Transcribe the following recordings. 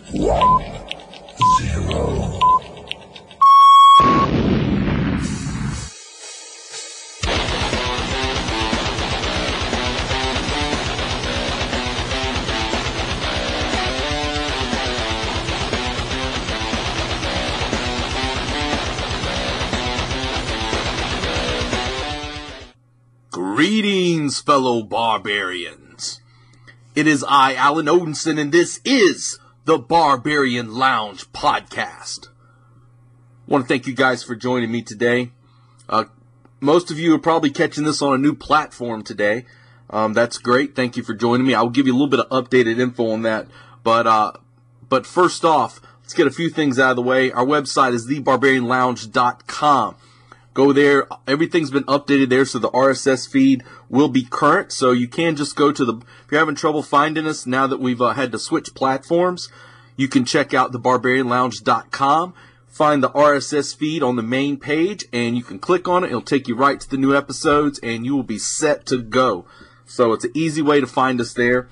1-0. Greetings, fellow barbarians. It is I, Alan Odinson, and this is the Barbarian Lounge podcast. I want to thank you guys for joining me today. Most of you are probably catching this on a new platform today. That's great. Thank you for joining me. I'll give you a little bit of updated info on that. But first off, let's get a few things out of the way. Our website is thebarbarianlounge.com. Go there. Everything's been updated there, so the RSS feed will be current. So you can just go to if you're having trouble finding us now that we've had to switch platforms, you can check out thebarbarianlounge.com, find the RSS feed on the main page, and you can click on it. It'll take you right to the new episodes, and you will be set to go. So it's an easy way to find us there.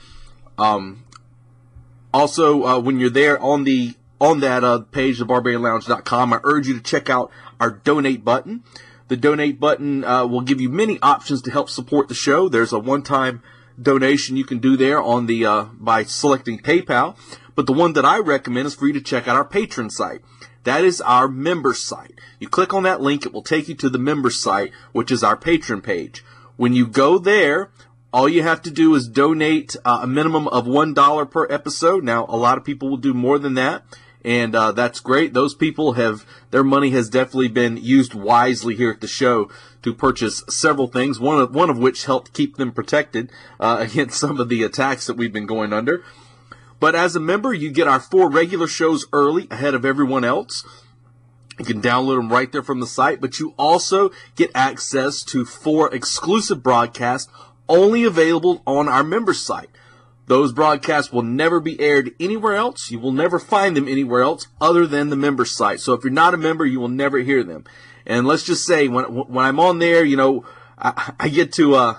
Also, when you're there on that page, thebarbarianlounge.com, I urge you to check out our donate button. The donate button will give you many options to help support the show. There's a one-time donation you can do there on the by selecting PayPal. But the one that I recommend is for you to check out our Patreon site. That is our members site. You click on that link, it will take you to the members site, which is our Patreon page. When you go there, all you have to do is donate a minimum of $1 per episode. Now, a lot of people will do more than that. And that's great. Those people their money has definitely been used wisely here at the show to purchase several things, one of which helped keep them protected against some of the attacks that we've been going under. But as a member, you get our 4 regular shows early ahead of everyone else. You can download them right there from the site, but you also get access to 4 exclusive broadcasts only available on our members site. Those broadcasts will never be aired anywhere else. You will never find them anywhere else other than the member site. So if you're not a member, you will never hear them. And let's just say when I'm on there, you know, I get to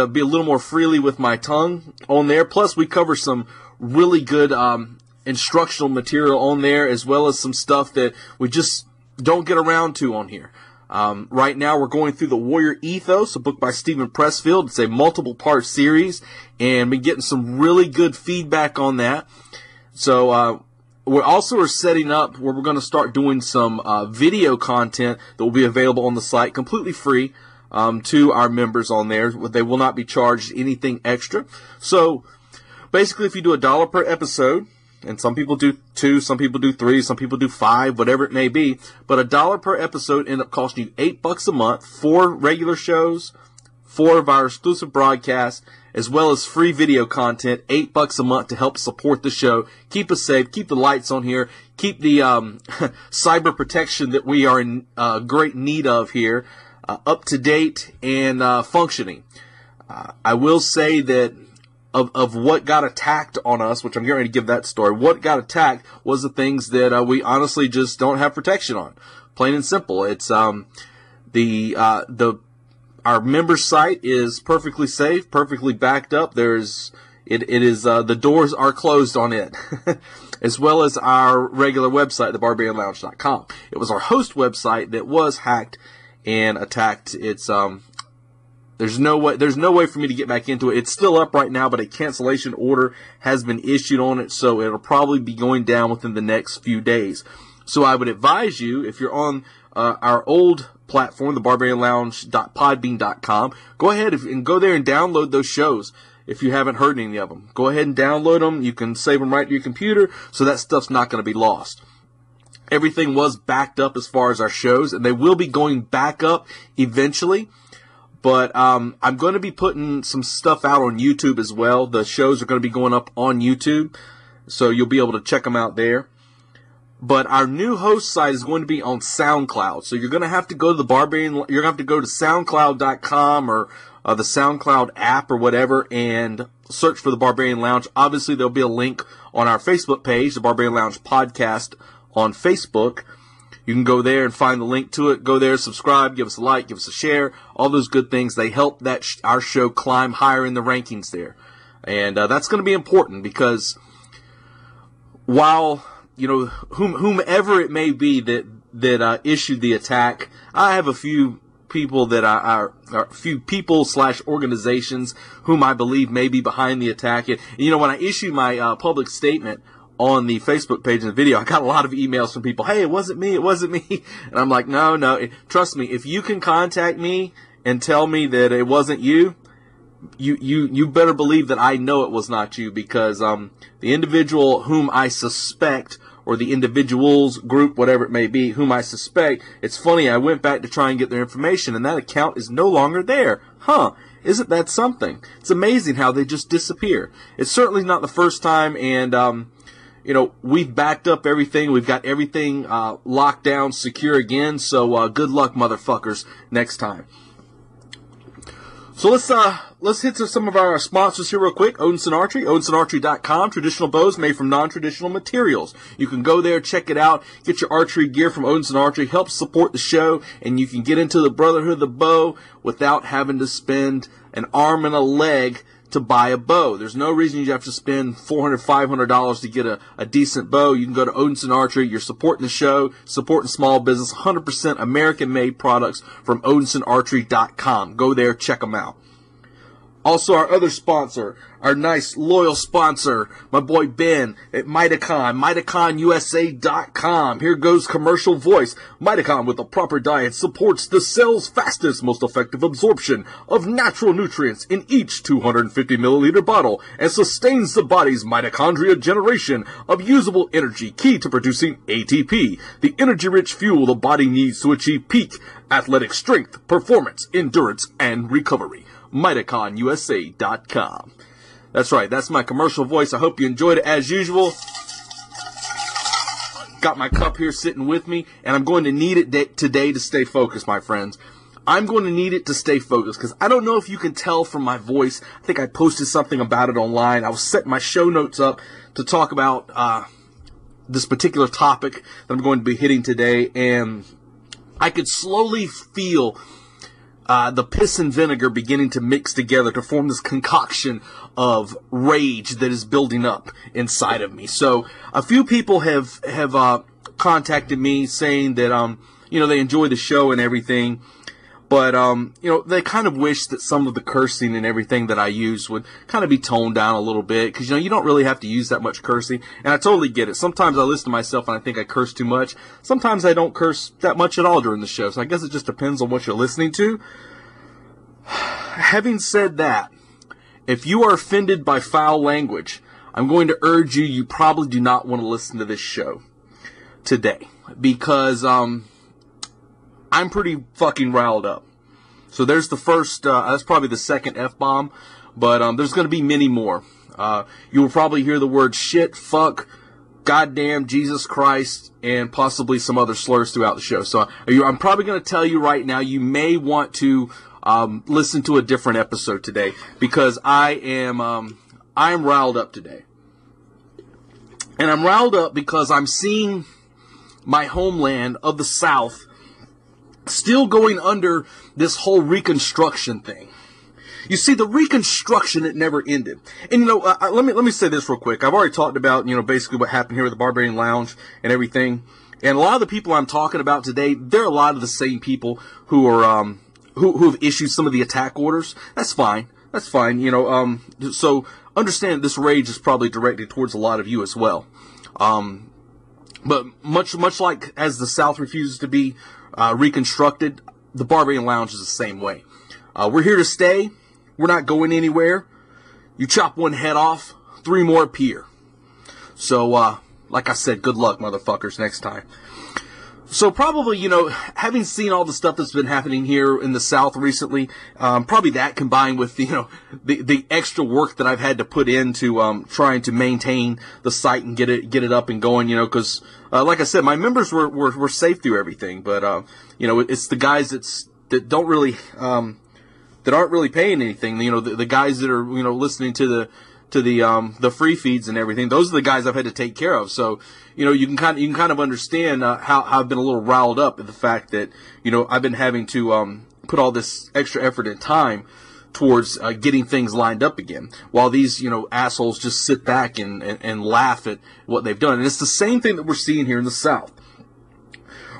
be a little more freely with my tongue on there. Plus, we cover some really good instructional material on there, as well as some stuff that we just don't get around to on here. Right now, we're going through The Warrior Ethos, a book by Stephen Pressfield. It's a multiple-part series, and been getting some really good feedback on that. So we also are setting up where we're going to start doing some video content that will be available on the site, completely free to our members on there. They will not be charged anything extra. So basically, if you do $1 per episode, and some people do 2, some people do 3, some people do 5, whatever it may be. But $1 per episode end up costing you $8 a month, 4 regular shows, 4 of our exclusive broadcasts, as well as free video content, $8 a month to help support the show, keep us safe, keep the lights on here, keep the cyber protection that we are in great need of here up to date and functioning. I will say that of what got attacked on us, which I'm getting ready to give that story. What got attacked was the things that we honestly just don't have protection on. Plain and simple. It's our member site is perfectly safe, perfectly backed up. The doors are closed on it, as well as our regular website, thebarbarianlounge.com. It was our host website that was hacked and attacked. There's no way for me to get back into it. It's still up right now, but a cancellation order has been issued on it, so it'll probably be going down within the next few days. So I would advise you, if you're on our old platform, thebarbarianlounge.podbean.com, go ahead and go there and download those shows if you haven't heard any of them. Go ahead and download them. You can save them right to your computer, so that stuff's not going to be lost. Everything was backed up as far as our shows, and they will be going back up eventually. But I'm going to be putting some stuff out on YouTube as well. The shows are going to be going up on YouTube, so you'll be able to check them out there. But our new host site is going to be on SoundCloud. So you're going to have to go to you're going to have to go to SoundCloud.com or the SoundCloud app or whatever and search for the Barbarian Lounge. Obviously, there'll be a link on our Facebook page, the Barbarian Lounge Podcast on Facebook. You can go there and find the link to it. Go there, subscribe, give us a like, give us a share. All those good things. They help that our show climb higher in the rankings there. And that's going to be important because while, whomever it may be that issued the attack, I have a few people that are a few people / organizations whom I believe may be behind the attack. And, when I issued my public statement on the Facebook page and the video, I got a lot of emails from people, hey, it wasn't me. And I'm like, no, trust me, if you can contact me and tell me that it wasn't you, you better believe that I know it was not you, because the individual whom I suspect, or the individuals, group, whatever it may be, whom I suspect, it's funny, I went back to try and get their information, and that account is no longer there. Isn't that something? It's amazing how they just disappear. It's certainly not the first time, and we've backed up everything. We've got everything locked down, secure again, so good luck, motherfuckers, next time. So let's hit some of our sponsors here real quick. Odinson Archery, OdinsonArchery.com. Traditional bows made from non-traditional materials. You can go there, check it out, get your archery gear from Odinson Archery, help support the show, and you can get into the brotherhood of the bow without having to spend an arm and a leg to buy a bow. There's no reason you have to spend $400, $500 to get a decent bow. You can go to Odinson Archery. You're supporting the show, supporting small business, 100% American-made products from OdinsonArchery.com. Go there, check them out. Also, our other sponsor, our nice, loyal sponsor, my boy Ben at Mitacon, MitaconUSA.com. Here goes commercial voice. Mitacon, with the proper diet, supports the cell's fastest, most effective absorption of natural nutrients in each 250 milliliter bottle, and sustains the body's mitochondria generation of usable energy, key to producing ATP, the energy-rich fuel the body needs to achieve peak athletic strength, performance, endurance, and recovery. MitaconUSA.com. That's right, that's my commercial voice. I hope you enjoyed it as usual. Got my cup here sitting with me, and I'm going to need it today to stay focused, my friends. I'm going to need it to stay focused, because I don't know if you can tell from my voice. I think I posted something about it online. I was setting my show notes up to talk about this particular topic that I'm going to be hitting today, and I could slowly feel the piss and vinegar beginning to mix together to form this concoction of rage that is building up inside of me. So a few people have contacted me saying that they enjoy the show and everything, but they kind of wish that some of the cursing and everything that I use would kind of be toned down a little bit, because you don't really have to use that much cursing, and I totally get it. Sometimes I listen to myself and I think I curse too much. Sometimes I don't curse that much at all during the show, so I guess it just depends on what you're listening to. Having said that, if you are offended by foul language, I'm going to urge you probably do not want to listen to this show today, because I'm pretty fucking riled up. So there's the first, that's probably the second F-bomb, but there's going to be many more. You will probably hear the word shit, fuck, goddamn, Jesus Christ, and possibly some other slurs throughout the show. So I'm probably going to tell you right now, you may want to listen to a different episode today, because I'm riled up today. And I'm riled up because I'm seeing my homeland of the South still going under this whole Reconstruction thing. You see, the Reconstruction, it never ended. And let me say this real quick. I've already talked about basically what happened here with the Barbarian Lounge and everything. And a lot of the people I'm talking about today, they're a lot of the same people who are who have issued some of the attack orders. That's fine. That's fine. So understand this rage is probably directed towards a lot of you as well. But much like as the South refuses to be reconstructed, the Barbarian Lounge is the same way. We're here to stay. We're not going anywhere. You chop one head off, 3 more appear. So, like I said, good luck, motherfuckers, next time. So probably, having seen all the stuff that's been happening here in the South recently, probably that combined with, the extra work that I've had to put into trying to maintain the site and get it up and going, because, like I said, my members were safe through everything, but, it's the guys that don't really, that aren't really paying anything, the guys that are, listening to the free feeds and everything. Those are the guys I've had to take care of. So, you can kind of understand how I've been a little riled up at the fact that I've been having to put all this extra effort and time towards getting things lined up again, while these, assholes just sit back and laugh at what they've done. And it's the same thing that we're seeing here in the South.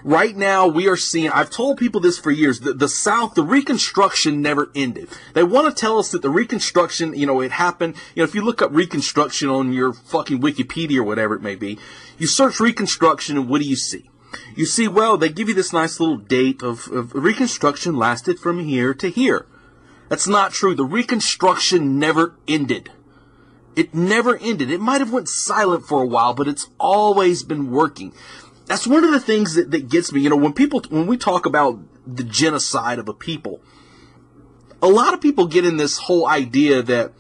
Right now, we are seeing, I've told people this for years, the South, the Reconstruction never ended. They want to tell us that the Reconstruction, it happened. If you look up Reconstruction on your fucking Wikipedia or whatever it may be, you search Reconstruction and what do you see? You see, well, they give you this nice little date of Reconstruction lasted from here to here. That's not true. The Reconstruction never ended. It never ended. It might have went silent for a while, but it's always been working. That's one of the things that gets me. When we talk about the genocide of a people, a lot of people get in this whole idea that,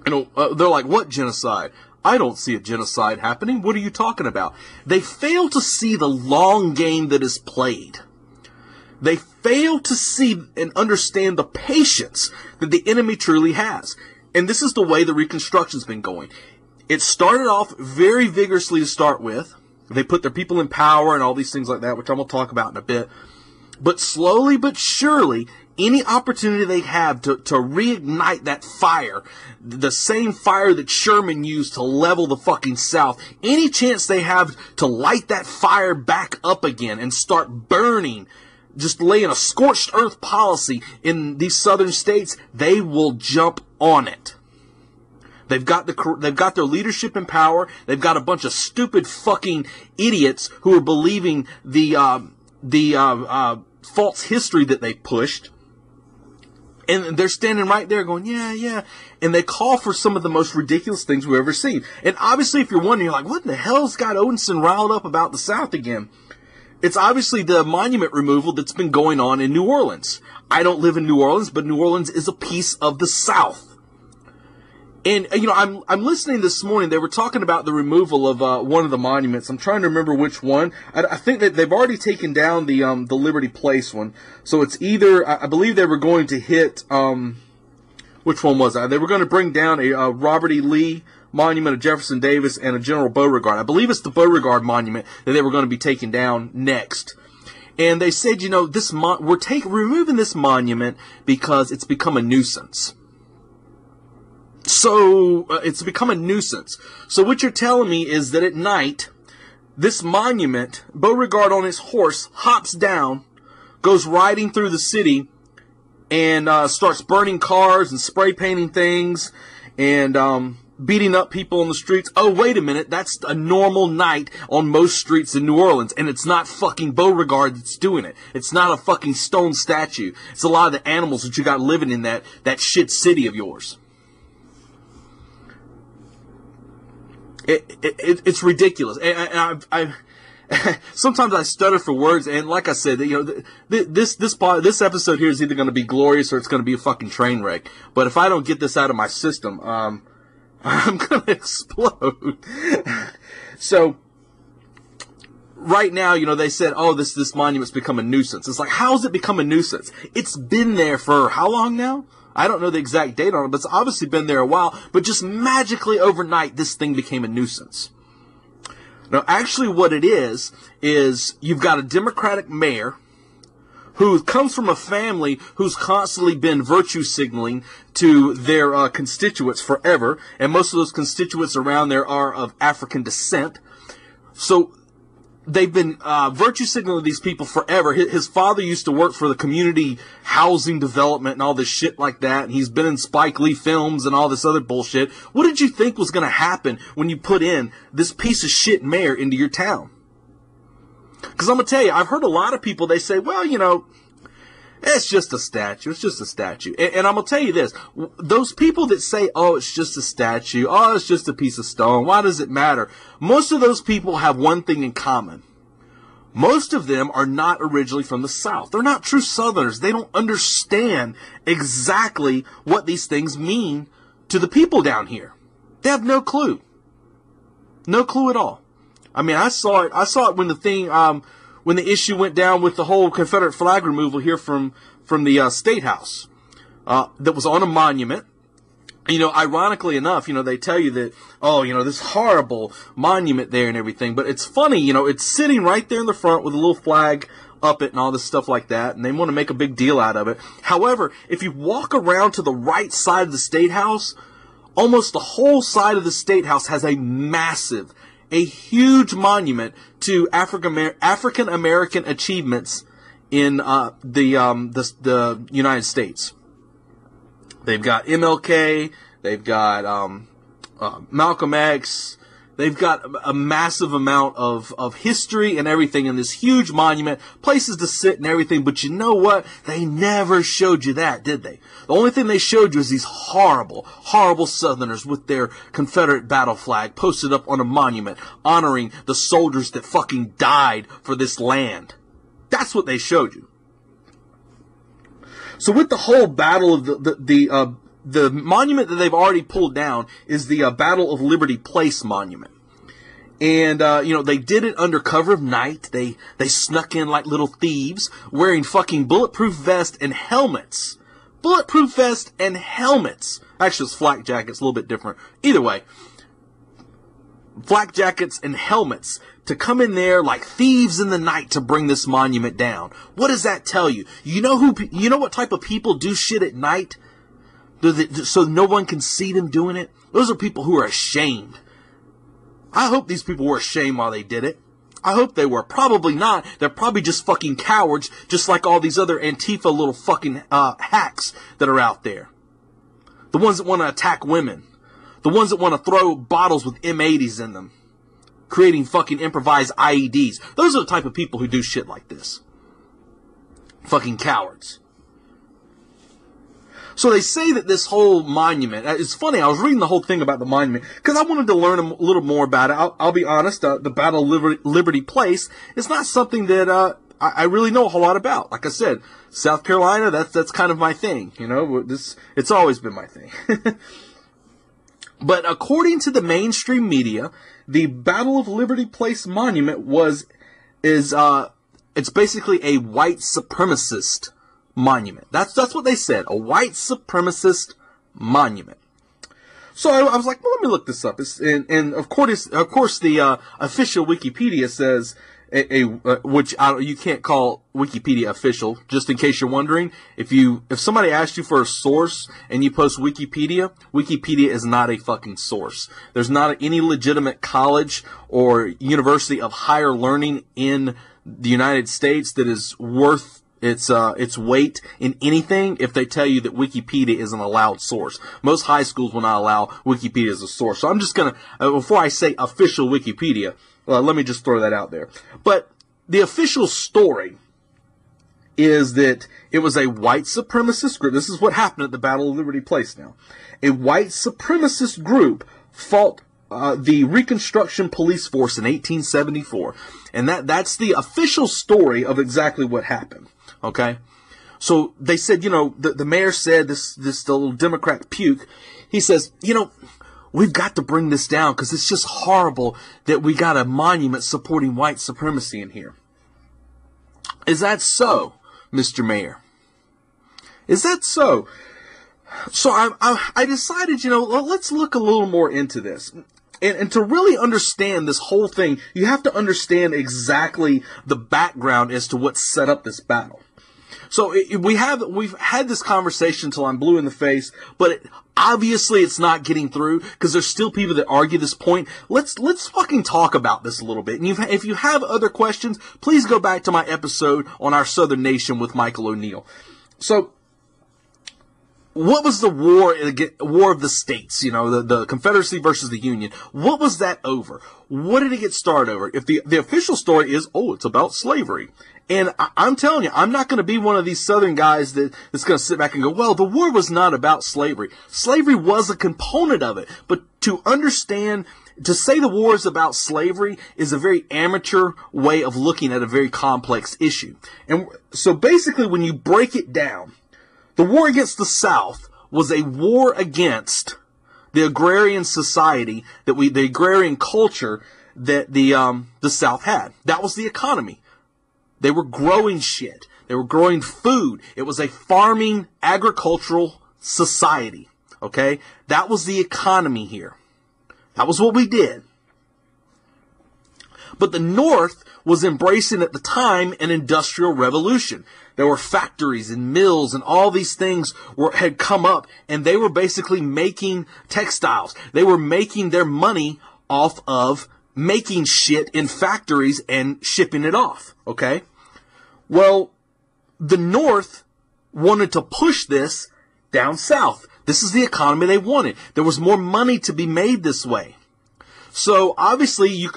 they're like, what genocide? I don't see a genocide happening. What are you talking about? They fail to see the long game that is played. They fail to see and understand the patience that the enemy truly has. And this is the way the Reconstruction's been going. It started off very vigorously to start with. They put their people in power and all these things like that, which I'm going to talk about in a bit. But slowly but surely, any opportunity they have to reignite that fire, the same fire that Sherman used to level the fucking South, any chance they have to light that fire back up again and start burning, just laying a scorched earth policy in these southern states, they will jump on it. They've got their leadership in power. They've got a bunch of stupid fucking idiots who are believing the false history that they pushed. And they're standing right there going, yeah. And they call for some of the most ridiculous things we've ever seen. And obviously, if you're wondering, you're like, what in the hell's got Odinson riled up about the South again? It's obviously the monument removal that's been going on in New Orleans. I don't live in New Orleans, but New Orleans is a piece of the South. And, I'm listening this morning. They were talking about the removal of one of the monuments. I'm trying to remember which one. I think that they've already taken down the Liberty Place one. So it's either, I believe they were going to hit, which one was that? They were going to bring down a Robert E. Lee monument of Jefferson Davis and a General Beauregard. I believe it's the Beauregard monument that they were going to be taking down next. And they said, we're removing this monument because it's become a nuisance. So, it's become a nuisance. So what you're telling me is that at night, this monument, Beauregard on his horse, hops down, goes riding through the city, and starts burning cars and spray painting things, and beating up people on the streets. Oh, wait a minute, that's a normal night on most streets in New Orleans, and it's not fucking Beauregard that's doing it. It's not a fucking stone statue. It's a lot of the animals that you got living in that shit city of yours. It's ridiculous. And I sometimes I stutter for words, and like I said, this episode here is either going to be glorious or it's going to be a fucking train wreck. But if I don't get this out of my system, I'm going to explode. So right now, they said, oh, this monument's become a nuisance. It's like, how's it become a nuisance? It's been there for how long now? I don't know the exact date on it, but it's obviously been there a while. But just magically overnight, this thing became a nuisance. Now, actually what it is you've got a Democratic mayor who comes from a family who's constantly been virtue signaling to their constituents forever. And most of those constituents around there are of African descent. So they've been virtue signaling these people forever. His father used to work for the community housing development and all this shit like that. And he's been in Spike Lee films and all this other bullshit. What did you think was going to happen when you put in this piece of shit mayor into your town? Because I'm going to tell you, I've heard a lot of people, they say, well, it's just a statue. It's just a statue. And I'm going to tell you this. Those people that say, oh, it's just a statue. Oh, it's just a piece of stone. Why does it matter? Most of those people have one thing in common. Most of them are not originally from the South. They're not true Southerners. They don't understand exactly what these things mean to the people down here. They have no clue. No clue at all. I mean, I saw it when the thing, when the issue went down with the whole Confederate flag removal here from the State House, that was on a monument. Ironically enough, they tell you that, oh, this horrible monument there and everything. But it's funny, it's sitting right there in the front with a little flag up it and all this stuff like that, and they want to make a big deal out of it. However, if you walk around to the right side of the State House, almost the whole side of the State House has a huge monument to African American achievements in the United States. They've got MLK, they've got Malcolm X. They've got a massive amount of history and everything in this huge monument, places to sit and everything. But you know what? They never showed you that, did they? The only thing they showed you is these horrible, horrible Southerners with their Confederate battle flag posted up on a monument honoring the soldiers that fucking died for this land. That's what they showed you. So with the whole battle of the monument that they've already pulled down is the Battle of Liberty Place monument. And, they did it under cover of night. They snuck in like little thieves wearing fucking bulletproof vests and helmets. Bulletproof vests and helmets. Actually, it's flak jackets, a little bit different. Either way, flak jackets and helmets to come in there like thieves in the night to bring this monument down. What does that tell you? You know what type of people do shit at night? So no one can see them doing it? Those are people who are ashamed. I hope these people were ashamed while they did it. I hope they were. Probably not. They're probably just fucking cowards, just like all these other Antifa little fucking hacks that are out there. The ones that want to attack women. The ones that want to throw bottles with M80s in them. Creating fucking improvised IEDs. Those are the type of people who do shit like this. Fucking cowards. So they say that this whole monument, it's funny, I was reading the whole thing about the monument, because I wanted to learn a little more about it. I'll be honest, the Battle of Liberty Place is not something that I really know a whole lot about. Like I said, South Carolina, that's kind of my thing, it's always been my thing. But according to the mainstream media, the Battle of Liberty Place monument it's basically a white supremacist monument. That's what they said. A white supremacist monument. So I was like, well, let me look this up. And of course, the official Wikipedia says which you can't call Wikipedia official. Just in case you're wondering, if somebody asks you for a source and you post Wikipedia, Wikipedia is not a fucking source. There's not any legitimate college or university of higher learning in the United States that is worth its weight in anything if they tell you that Wikipedia is an allowed source. Most high schools will not allow Wikipedia as a source. So I'm just gonna, before I say official Wikipedia, let me just throw that out there. But the official story is that it was a white supremacist group. This is what happened at the Battle of Liberty Place now. A white supremacist group fought the Reconstruction police force in 1874. And that's the official story of exactly what happened. Okay? So they said, the mayor said, this little Democrat puke, he says, we've got to bring this down because it's just horrible that we got a monument supporting white supremacy in here. Is that so, Mr. Mayor? Is that so? So I decided, let's look a little more into this. And to really understand this whole thing, you have to understand exactly the background as to what set up this battle. So we've had this conversation till I'm blue in the face, but obviously it's not getting through because there's still people that argue this point. Let's fucking talk about this a little bit. And if you have other questions, please go back to my episode on our Southern Nation with Michael O'Neill. So, what was the war of the states, the Confederacy versus the Union? What was that over? What did it get started over? If the official story is, it's about slavery. And I'm telling you, I'm not going to be one of these Southern guys that's going to sit back and go, well, the war was not about slavery. Slavery was a component of it. But to say the war is about slavery is a very amateur way of looking at a very complex issue. And so basically when you break it down, the war against the South was a war against the agrarian society the agrarian culture that the South had. That was the economy. They were growing shit. They were growing food. It was a farming, agricultural society. Okay? That was the economy here. That was what we did. But the North was embracing at the time an industrial revolution. There were factories and mills and all these things had come up, and they were basically making textiles. They were making their money off of making shit in factories and shipping it off. Okay? Well, the North wanted to push this down south. This is the economy they wanted. There was more money to be made this way. So obviously you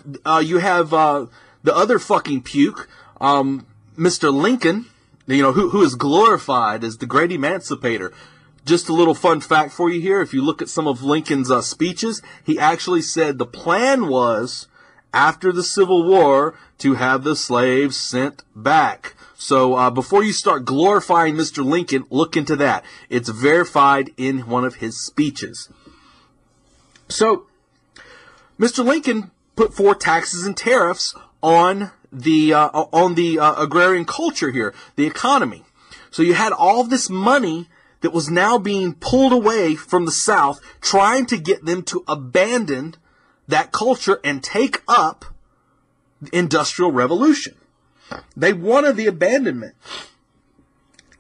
have the other fucking puke, Mr. Lincoln, who is glorified as the great emancipator. Just a little fun fact for you here. If you look at some of Lincoln's speeches, he actually said the plan was, after the Civil War, to have the slaves sent back. So before you start glorifying Mr. Lincoln, look into that. It's verified in one of his speeches. So Mr. Lincoln put forth taxes and tariffs on the agrarian culture here, the economy. So you had all this money that was now being pulled away from the South, trying to get them to abandon that culture and take up the Industrial Revolution. They wanted the abandonment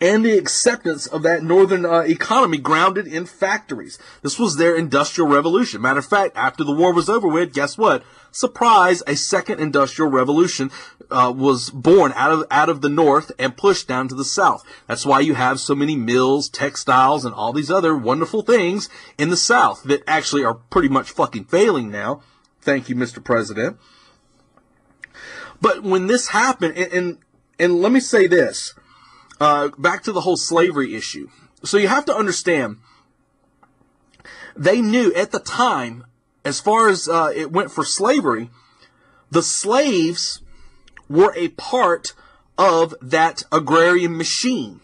and the acceptance of that northern economy grounded in factories. This was their Industrial Revolution. Matter of fact, after the war was over with, guess what? Surprise, a second Industrial Revolution was born out of the North and pushed down to the South. That's why you have so many mills, textiles, and all these other wonderful things in the South that actually are pretty much fucking failing now. Thank you, Mr. President. But when this happened, and let me say this, back to the whole slavery issue. So you have to understand, they knew at the time, as far as it went for slavery, the slaves were a part of that agrarian machine.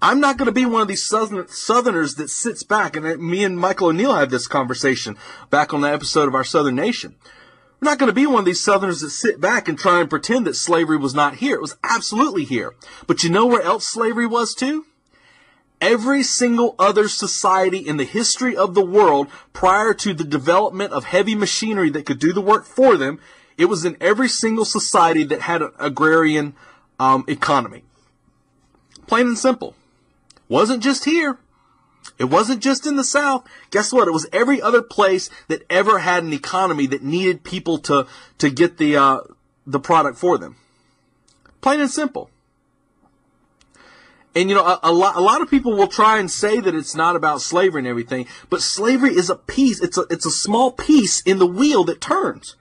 I'm not going to be one of these Southerners that sits back, and me and Michael O'Neill had this conversation back on the episode of Our Southern Nation. We're not going to be one of these Southerners that sit back and try and pretend that slavery was not here. It was absolutely here. But you know where else slavery was too? Every single other society in the history of the world prior to the development of heavy machinery that could do the work for them, it was in every single society that had an agrarian economy. Plain and simple. Wasn't just here. It wasn't just in the South. Guess what? It was every other place that ever had an economy that needed people to get the product for them. Plain and simple. And a lot of people will try and say that it's not about slavery and everything, but slavery is a piece. It's a small piece in the wheel that turns.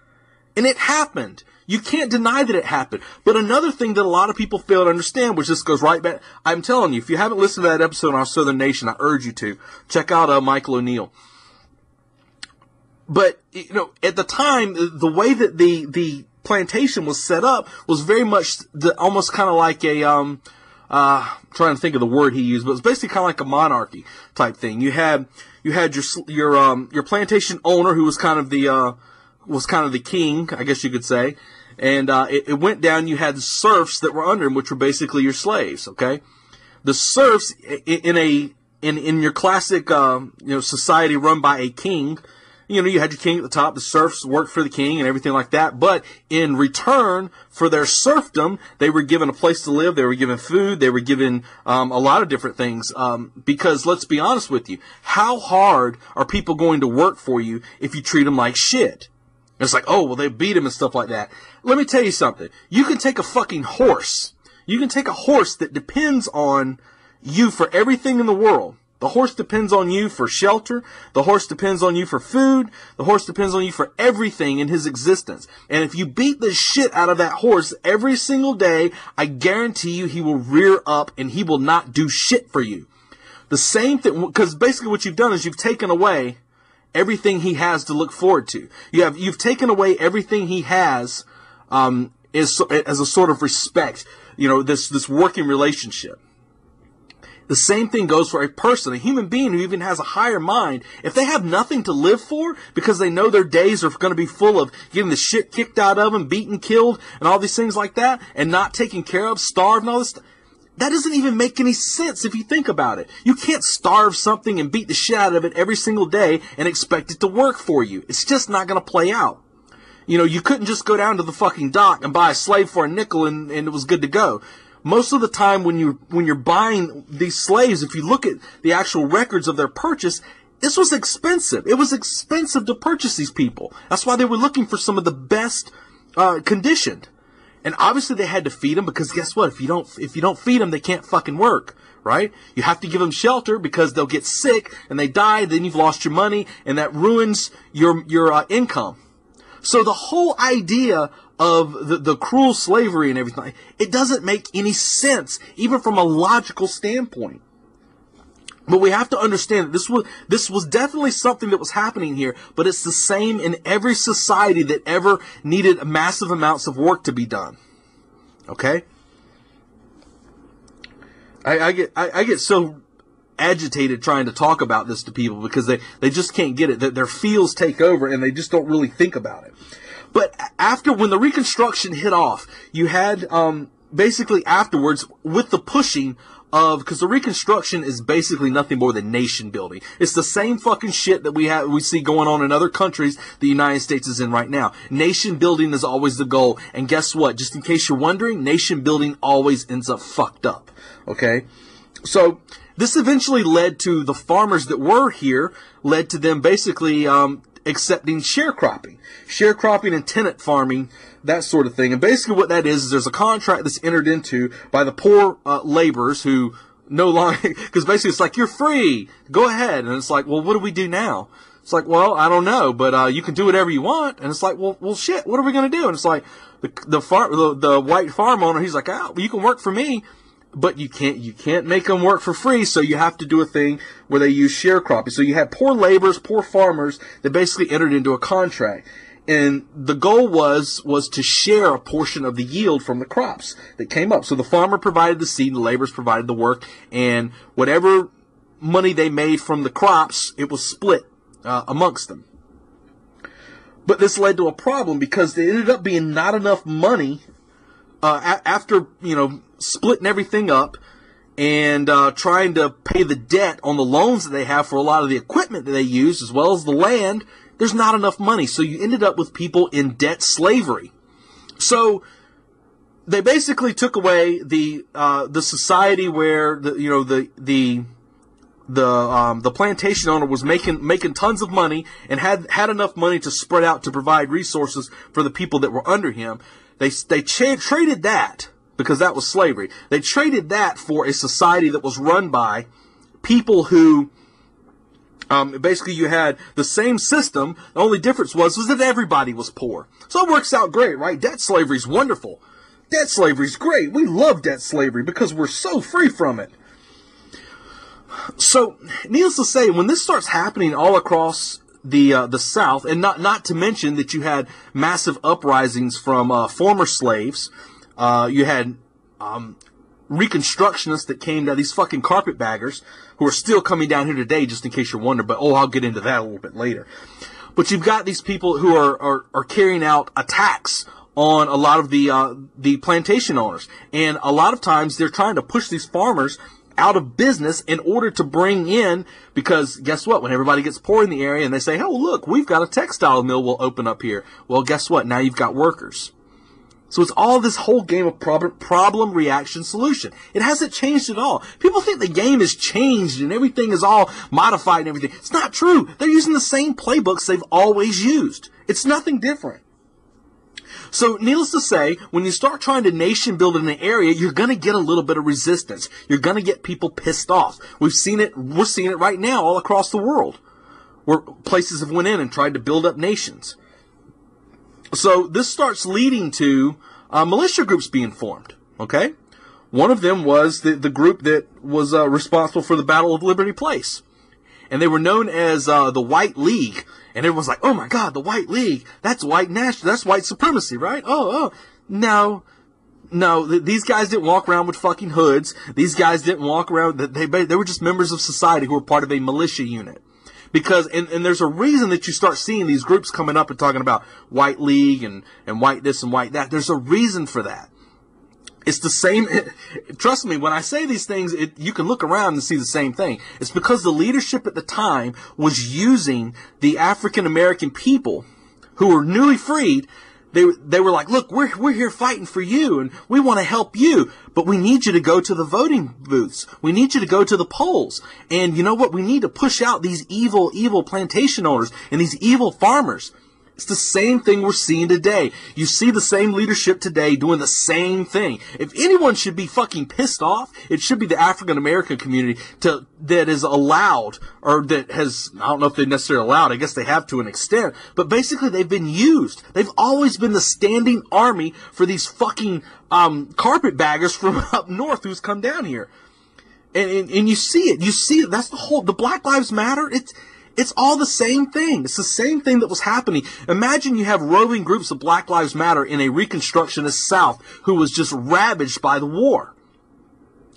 And it happened. You can't deny that it happened. But another thing that a lot of people fail to understand, which just goes right back, I'm telling you, if you haven't listened to that episode on Our Southern Nation, I urge you to. Check out Michael O'Neill. But, at the time, the way that the plantation was set up was very much almost kind of like a, trying to think of the word he used, but it was basically kind of like a monarchy type thing. You had your plantation owner who was kind of the king, I guess you could say. And it went down. You had serfs that were under him, which were basically your slaves. Okay, the serfs in your classic society run by a king. You had your king at the top. The serfs worked for the king and everything like that. But in return for their serfdom, they were given a place to live. They were given food. They were given a lot of different things. Because let's be honest with you, how hard are people going to work for you if you treat them like shit? It's like, oh, well, they beat him and stuff like that. Let me tell you something. You can take a fucking horse. You can take a horse that depends on you for everything in the world. The horse depends on you for shelter. The horse depends on you for food. The horse depends on you for everything in his existence. And if you beat the shit out of that horse every single day, I guarantee you he will rear up and he will not do shit for you. The same thing, because basically what you've done is you've taken away everything he has to look forward to. You've taken away everything he has as a sort of respect. This working relationship. The same thing goes for a person, a human being who even has a higher mind. If they have nothing to live for because they know their days are going to be full of getting the shit kicked out of them, beaten, killed, and all these things like that, and not taken care of, starved, and all this stuff. That doesn't even make any sense if you think about it. You can't starve something and beat the shit out of it every single day and expect it to work for you. It's just not going to play out. You know, you couldn't just go down to the fucking dock and buy a slave for a nickel and it was good to go. Most of the time when you're buying these slaves, if you look at the actual records of their purchase, this was expensive. It was expensive to purchase these people. That's why they were looking for some of the best conditioned. And obviously they had to feed them, because guess what? If you don't feed them, they can't fucking work, right? You have to give them shelter because they'll get sick and they die. Then you've lost your money and that ruins your income. So the whole idea of the cruel slavery and everything, it doesn't make any sense, even from a logical standpoint. But we have to understand that this was definitely something that was happening here, but it's the same in every society that ever needed massive amounts of work to be done. Okay? I get so agitated trying to talk about this to people because they just can't get it. Their feels take over and they just don't really think about it. But when the Reconstruction hit off, you had basically afterwards with the pushing of, because the Reconstruction is basically nothing more than nation building. It's the same fucking shit that we see going on in other countries the United States is in right now. Nation building is always the goal. And guess what? Just in case you're wondering, nation building always ends up fucked up. Okay? So this eventually led to the farmers that were here, led to them basically accepting sharecropping and tenant farming, that sort of thing. And basically what that is there's a contract that's entered into by the poor laborers who no longer, because basically it's like, you're free, go ahead. And it's like, well, what do we do now? It's like, well, I don't know, but you can do whatever you want. And it's like, well, shit, what are we going to do? And it's like, the white farm owner, he's like, oh, you can work for me, but you can't make them work for free, so you have to do a thing where they use sharecropping. So you had poor laborers, poor farmers that basically entered into a contract. And the goal was to share a portion of the yield from the crops that came up. So the farmer provided the seed, the laborers provided the work, and whatever money they made from the crops, it was split amongst them. But this led to a problem because there ended up being not enough money after, splitting everything up and trying to pay the debt on the loans that they have for a lot of the equipment that they use, as well as the land. There's not enough money, so you ended up with people in debt slavery. So they basically took away the society where the plantation owner was making tons of money and had enough money to spread out to provide resources for the people that were under him. They traded that, because that was slavery. They traded that for a society that was run by people who, basically you had the same system. The only difference was that everybody was poor. So it works out great, right? Debt slavery is wonderful. Debt slavery is great. We love debt slavery because we're so free from it. So, needless to say, when this starts happening all across the South, and not to mention that you had massive uprisings from former slaves, you had Reconstructionists that came down, these fucking carpetbaggers who are still coming down here today, just in case you're wondering, but I'll get into that a little bit later. But you've got these people who are carrying out attacks on a lot of the plantation owners, and a lot of times they're trying to push these farmers out of business in order to bring in, because guess what? When everybody gets poor in the area and they say, oh, look, we've got a textile mill we'll open up here. Well, guess what? Now you've got workers. So it's all this whole game of problem, reaction, solution. It hasn't changed at all. People think the game has changed and everything is all modified and everything. It's not true. They're using the same playbooks they've always used. It's nothing different. So, needless to say, when you start trying to nation build in an area, you're going to get a little bit of resistance. You're going to get people pissed off. We're seeing it right now all across the world, where places have went in and tried to build up nations. So, this starts leading to militia groups being formed, okay? One of them was the group that was responsible for the Battle of Liberty Place. And they were known as the White League. And everyone's like, oh my God, the White League, that's white that's white supremacy, right? Oh, no, these guys didn't walk around with fucking hoods. These guys didn't walk around, they were just members of society who were part of a militia unit. Because, and there's a reason that you start seeing these groups coming up and talking about White League and white this and white that. There's a reason for that. It's the same. Trust me, when I say these things, you can look around and see the same thing. It's because the leadership at the time was using the African American people who were newly freed, they were like, look, we're here fighting for you, and we want to help you, but we need you to go to the voting booths. We need you to go to the polls. And you know what? We need to push out these evil plantation owners and these evil farmers. It's the same thing we're seeing today. You see the same leadership today doing the same thing. If anyone should be fucking pissed off, it should be the African American community that is allowed, or that has, I don't know if they're necessarily allowed, I guess they have to an extent, but basically they've been used. They've always been the standing army for these fucking carpetbaggers from up north who's come down here. And you see it. You see it. That's the Black Lives Matter. It's all the same thing. It's the same thing that was happening. Imagine you have roving groups of Black Lives Matter in a Reconstructionist South who was just ravaged by the war.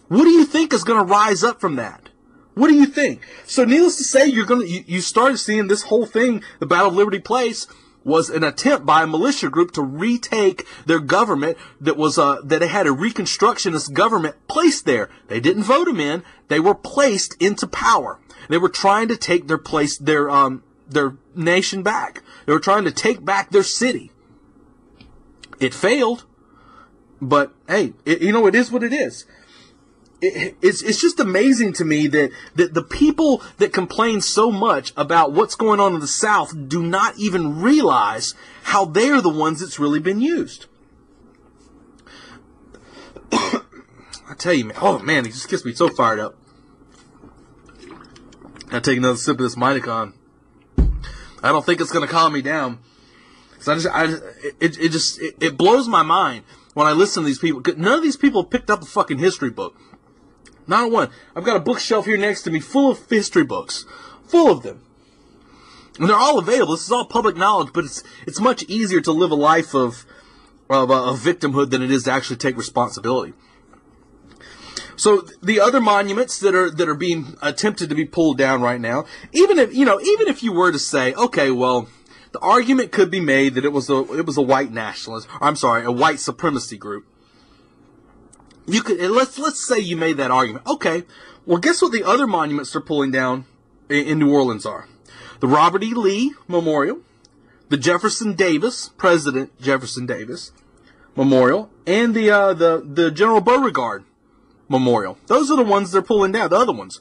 What do you think is going to rise up from that? What do you think? So needless to say, you started seeing this whole thing, the Battle of Liberty Place, was an attempt by a militia group to retake their government that they had a Reconstructionist government placed there. They didn't vote them in. They were placed into power. They were trying to take their nation back. They were trying to take back their city. It failed, but hey, it is what it is. It's just amazing to me that the people that complain so much about what's going on in the South do not even realize how they're the ones that's really been used. I tell you, man, oh man, it just gets me so fired up. I take another sip of this Minicon. I don't think it's going to calm me down. So it blows my mind when I listen to these people. None of these people have picked up a fucking history book. Not one. I've got a bookshelf here next to me full of history books. Full of them. And they're all available. This is all public knowledge, but it's much easier to live a life of victimhood than it is to actually take responsibility. So the other monuments that are being attempted to be pulled down right now, even if you were to say, okay, well, the argument could be made that it was a white nationalist, a white supremacy group. You could, let's say you made that argument. Okay, well, guess what the other monuments they're pulling down in New Orleans are? The Robert E. Lee Memorial, the President Jefferson Davis Memorial, and the General Beauregard Memorial. Those are the ones they're pulling down, the other ones.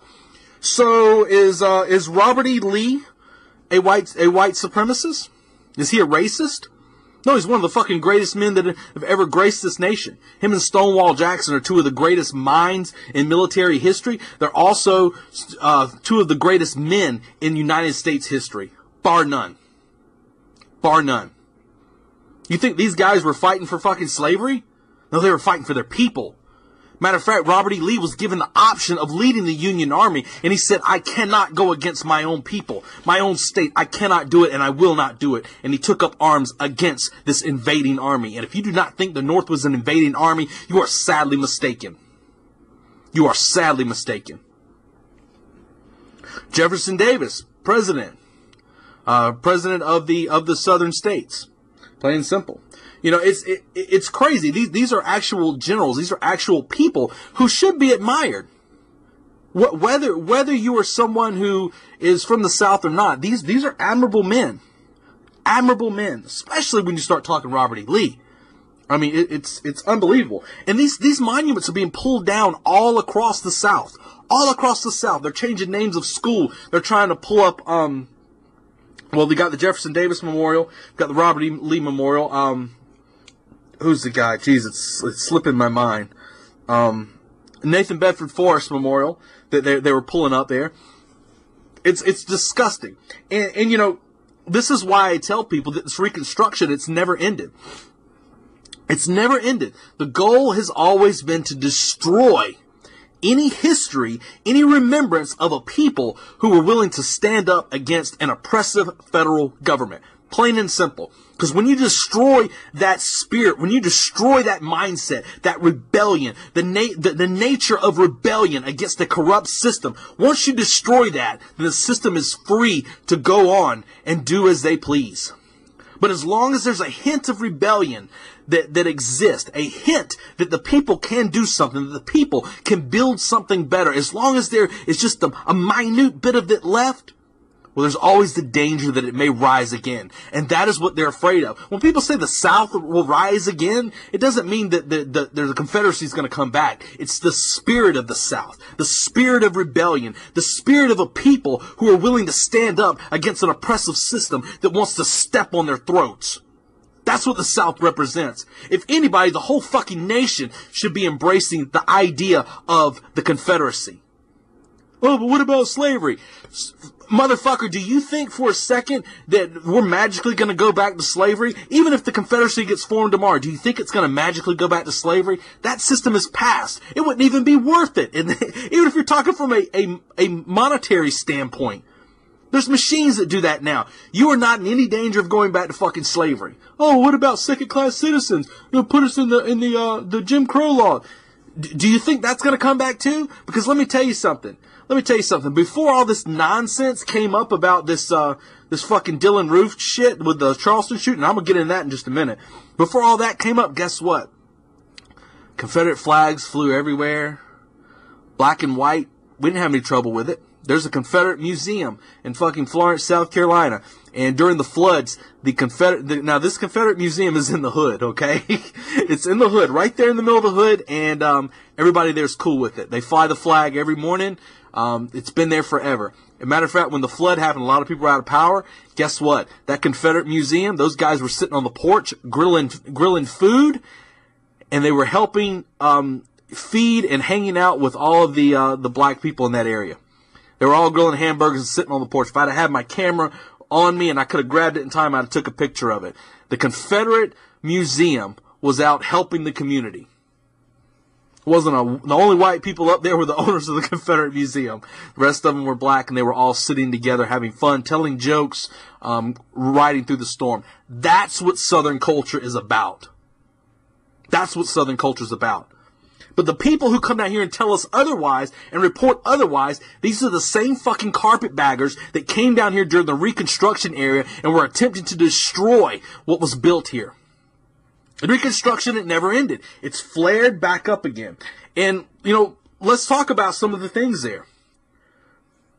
So is Robert E. Lee a white supremacist? Is he a racist? No, he's one of the fucking greatest men that have ever graced this nation. Him and Stonewall Jackson are two of the greatest minds in military history. They're also two of the greatest men in United States history. Bar none. Bar none. You think these guys were fighting for fucking slavery? No, they were fighting for their people. Matter of fact, Robert E. Lee was given the option of leading the Union Army, and he said, I cannot go against my own people, my own state. I cannot do it, and I will not do it. And he took up arms against this invading army. And if you do not think the North was an invading army, you are sadly mistaken. You are sadly mistaken. Jefferson Davis, president of the southern states. Plain and simple. You know, it's crazy. These are actual generals. These are actual people who should be admired. Whether you are someone who is from the South or not, these are admirable men. Admirable men, especially when you start talking Robert E. Lee. I mean, it's unbelievable. And these monuments are being pulled down all across the South. All across the South. They're changing names of school. They're trying to pull up, well, they got the Jefferson Davis Memorial, got the Robert E. Lee Memorial, who's the guy? Jeez, it's slipping my mind. Nathan Bedford Forrest Memorial that they were pulling up there. It's disgusting. And you know, this is why I tell people that this Reconstruction, it's never ended. It's never ended. The goal has always been to destroy any history, any remembrance of a people who were willing to stand up against an oppressive federal government. Plain and simple. Because when you destroy that spirit, when you destroy that mindset, that rebellion, the nature of rebellion against the corrupt system, once you destroy that, then the system is free to go on and do as they please. But as long as there's a hint of rebellion that exists, a hint that the people can do something, that the people can build something better, as long as there is just a minute bit of it left, Well, there's always the danger that it may rise again. And that is what they're afraid of. When people say the South will rise again, it doesn't mean that the Confederacy is going to come back. It's the spirit of the South, the spirit of rebellion, the spirit of a people who are willing to stand up against an oppressive system that wants to step on their throats. That's what the South represents. If anybody, the whole fucking nation should be embracing the idea of the Confederacy. Oh, but what about slavery? Motherfucker, do you think for a second that we're magically going to go back to slavery? Even if the Confederacy gets formed tomorrow, do you think it's going to magically go back to slavery? That system is past. It wouldn't even be worth it. And even if you're talking from a monetary standpoint, there's machines that do that now. You are not in any danger of going back to fucking slavery. Oh, what about second-class citizens? Put us in the Jim Crow law. Do you think that's going to come back too? Because let me tell you something. Before all this nonsense came up about this fucking Dylan Roof shit with the Charleston shooting, I'm gonna get into that in just a minute. Before all that came up, guess what? Confederate flags flew everywhere. Black and white. We didn't have any trouble with it. There's a Confederate museum in fucking Florence, South Carolina. And during the floods, now this Confederate museum is in the hood, okay? It's in the hood, right there in the middle of the hood, and everybody there's cool with it. They fly the flag every morning. It's been there forever. As a matter of fact, when the flood happened, a lot of people were out of power. Guess what? That Confederate museum, those guys were sitting on the porch grilling food, and they were helping feed and hanging out with all of the black people in that area. They were all grilling hamburgers and sitting on the porch. If I'd have had my camera on me and I could have grabbed it in time, I'd have took a picture of it. The Confederate museum was out helping the community. The only white people up there were the owners of the Confederate Museum. The rest of them were black, and they were all sitting together, having fun, telling jokes, riding through the storm. That's what Southern culture is about. That's what Southern culture is about. But the people who come down here and tell us otherwise and report otherwise, these are the same fucking carpetbaggers that came down here during the Reconstruction era and were attempting to destroy what was built here. The Reconstruction, it never ended. It's flared back up again. And, let's talk about some of the things there.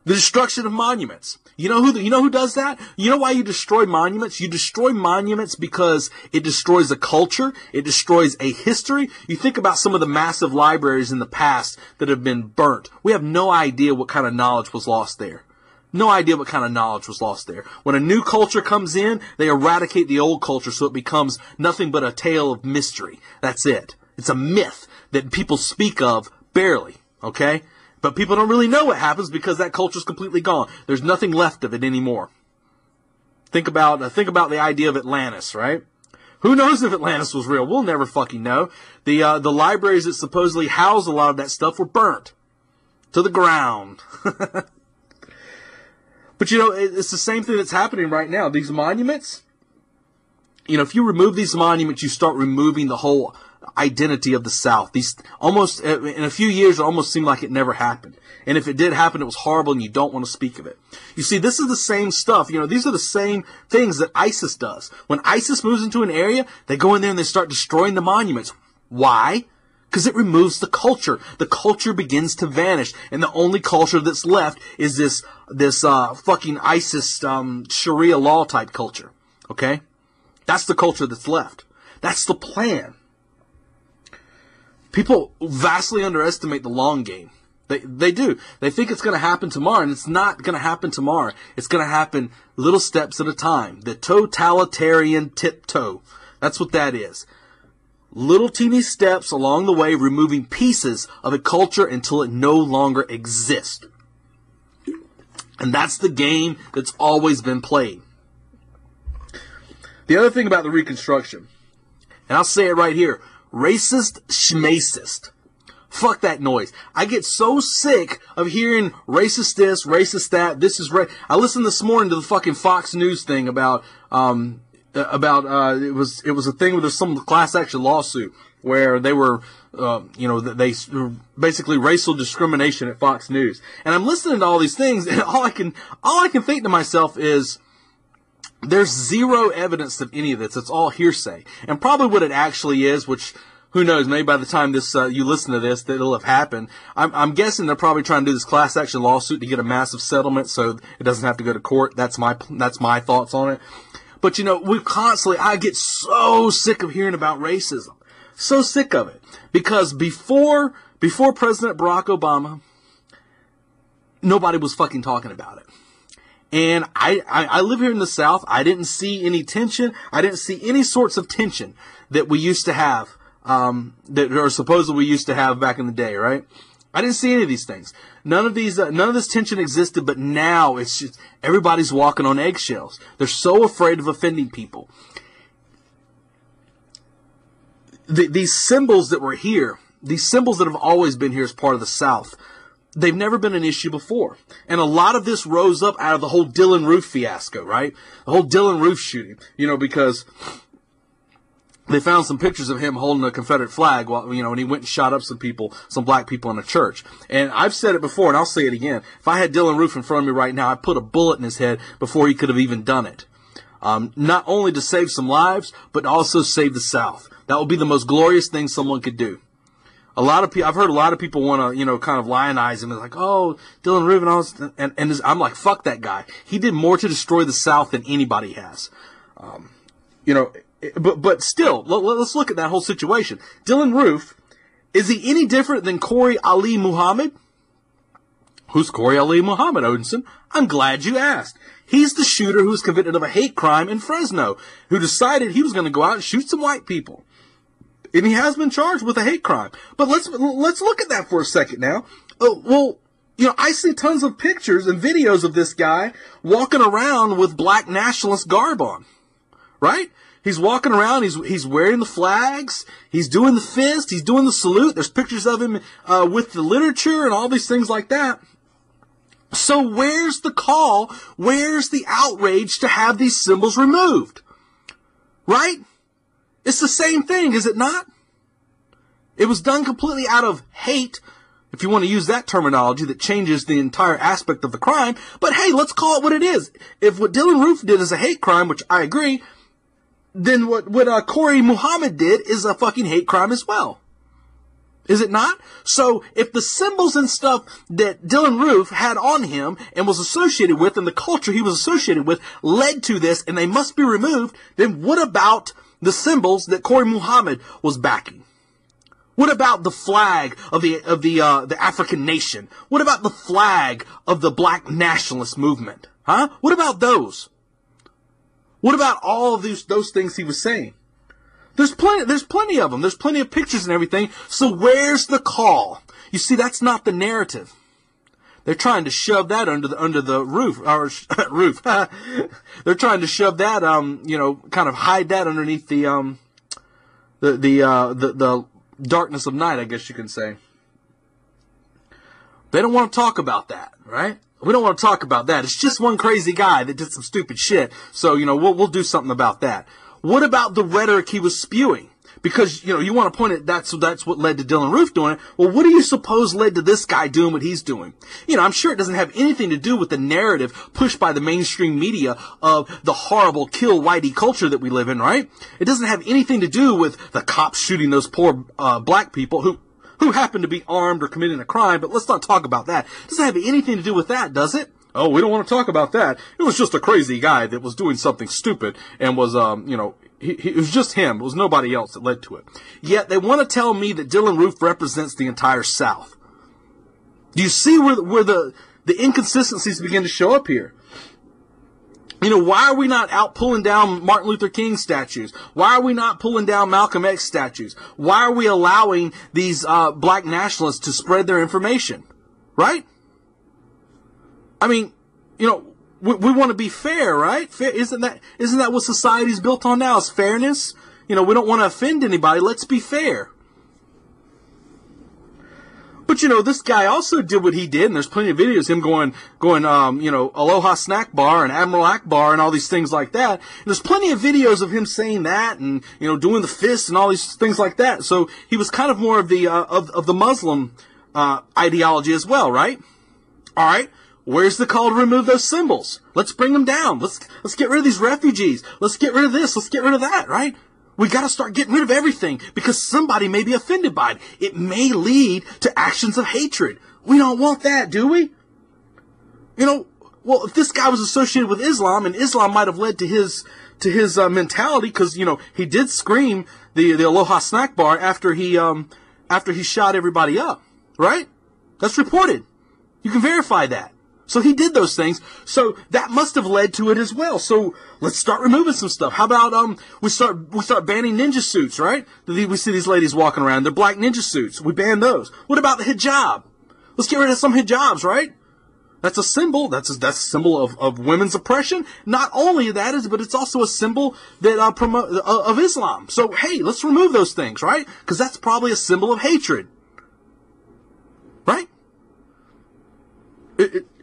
The destruction of monuments. You know who does that? You know why you destroy monuments? You destroy monuments because it destroys a culture. It destroys a history. You think about some of the massive libraries in the past that have been burnt. We have no idea what kind of knowledge was lost there. No idea what kind of knowledge was lost there. When a new culture comes in, they eradicate the old culture so it becomes nothing but a tale of mystery. That's it. It's a myth that people speak of barely, okay? But people don't really know what happens because that culture is completely gone. There's nothing left of it anymore. Think about the idea of Atlantis, right? Who knows if Atlantis was real? We'll never fucking know. The libraries that supposedly house a lot of that stuff were burnt to the ground. But it's the same thing that's happening right now. These monuments, if you remove these monuments, you start removing the whole identity of the South. These almost, in a few years, it almost seemed like it never happened. And if it did happen, it was horrible and you don't want to speak of it. You see, this is the same stuff. These are the same things that ISIS does. When ISIS moves into an area, they go in there and they start destroying the monuments. Why? Because it removes the culture. The culture begins to vanish. And the only culture that's left is this fucking ISIS, Sharia law type culture. Okay? That's the culture that's left. That's the plan. People vastly underestimate the long game. They do. They think it's going to happen tomorrow, and it's not going to happen tomorrow. It's going to happen little steps at a time. The totalitarian tiptoe. That's what that is. Little teeny steps along the way, removing pieces of a culture until it no longer exists. And that's the game that's always been played. The other thing about the Reconstruction, and I'll say it right here, racist schmacist. Fuck that noise. I get so sick of hearing racist this, racist that, this is right. I listened this morning to the fucking Fox News thing about it was a thing where there's some class action lawsuit where they were, they basically racial discrimination at Fox News. And I'm listening to all these things, and all I can think to myself is, there's zero evidence of any of this. It's all hearsay. And probably what it actually is, which who knows? Maybe by the time this you listen to this, that'll have happened. I'm guessing they're probably trying to do this class action lawsuit to get a massive settlement, so it doesn't have to go to court. That's my thoughts on it. But I get so sick of hearing about racism, so sick of it, because before President Barack Obama, nobody was fucking talking about it. And I live here in the South. I didn't see any tension. I didn't see any sorts of tension that we used to have, supposedly we used to have back in the day, right? I didn't see any of these things. None of this tension existed, but now it's just, everybody's walking on eggshells. They're so afraid of offending people. These symbols that were here, these symbols that have always been here as part of the South, they've never been an issue before. And a lot of this rose up out of the whole Dylan Roof fiasco, right? The whole Dylan Roof shooting, because they found some pictures of him holding a Confederate flag while, when he went and shot up some black people in a church. And I've said it before, and I'll say it again. If I had Dylan Roof in front of me right now, I'd put a bullet in his head before he could have even done it. Not only to save some lives, but also save the South. That would be the most glorious thing someone could do. I've heard a lot of people want to, kind of lionize him. They're like, oh, Dylan Roof and all this, and I'm like, fuck that guy. He did more to destroy the South than anybody has. But still, let's look at that whole situation. Dylan Roof, is he any different than Corey Ali Muhammad? Who's Corey Ali Muhammad, Odinson? I'm glad you asked. He's the shooter who was convicted of a hate crime in Fresno, who decided he was going to go out and shoot some white people. And he has been charged with a hate crime. But let's look at that for a second now. I see tons of pictures and videos of this guy walking around with black nationalist garb on. Right? He's walking around, he's wearing the flags, he's doing the fist, he's doing the salute. There's pictures of him with the literature and all these things like that. So where's the call? Where's the outrage to have these symbols removed? Right? It's the same thing, is it not? It was done completely out of hate, if you want to use that terminology that changes the entire aspect of the crime. But hey, let's call it what it is. If what Dylan Roof did is a hate crime, which I agree, then what Corey Muhammad did is a fucking hate crime as well. Is it not? So if the symbols and stuff that Dylan Roof had on him and was associated with, and the culture he was associated with led to this, and they must be removed, then what about the symbols that Corey Muhammad was backing? What about the flag of the African nation? What about the flag of the black nationalist movement? Huh? What about those? What about all of those things he was saying? There's plenty of them. There's plenty of pictures and everything. So where's the call? You see, that's not the narrative. They're trying to shove that under the roof, or roof. They're trying to shove that, kind of hide that underneath the darkness of night, I guess you can say. They don't want to talk about that, right? We don't want to talk about that. It's just one crazy guy that did some stupid shit. So, we'll do something about that. What about the rhetoric he was spewing? Because, you want to point at that's what led to Dylan Roof doing it. Well, what do you suppose led to this guy doing what he's doing? I'm sure it doesn't have anything to do with the narrative pushed by the mainstream media of the horrible kill whitey culture that we live in, right? It doesn't have anything to do with the cops shooting those poor black people who happen to be armed or committing a crime, but let's not talk about that. It doesn't have anything to do with that, does it? Oh, we don't want to talk about that. It was just a crazy guy that was doing something stupid and was, it was just him. It was nobody else that led to it. Yet they want to tell me that Dylan Roof represents the entire South. Do you see where the inconsistencies begin to show up here? Why are we not out pulling down Martin Luther King statues? Why are we not pulling down Malcolm X statues? Why are we allowing these black nationalists to spread their information? Right? I mean, we want to be fair, right? Fair, isn't that what society's built on now? Is fairness? We don't want to offend anybody. Let's be fair. But, this guy also did what he did, and there's plenty of videos of him going, Aloha Snack Bar and Admiral Akbar and all these things like that. And there's plenty of videos of him saying that and, doing the fist and all these things like that. So he was kind of more of the, of the Muslim, ideology as well, right? All right. Where's the call to remove those symbols? Let's bring them down. Let's get rid of these refugees. Let's get rid of this. Let's get rid of that, right? We got to start getting rid of everything because somebody may be offended by it. It may lead to actions of hatred. We don't want that, do we? Well, if this guy was associated with Islam, and Islam might have led to his mentality, because he did scream the Aloha snack bar after he shot everybody up, right? That's reported. You can verify that. So he did those things. So that must have led to it as well. So let's start removing some stuff. How about we start banning ninja suits, right? We see these ladies walking around, they're black ninja suits. We ban those. What about the hijab? Let's get rid of some hijabs, right? That's a symbol. That's a symbol of women's oppression. Not only that but it's also a symbol that of Islam. So hey, let's remove those things, right? Because that's probably a symbol of hatred, right?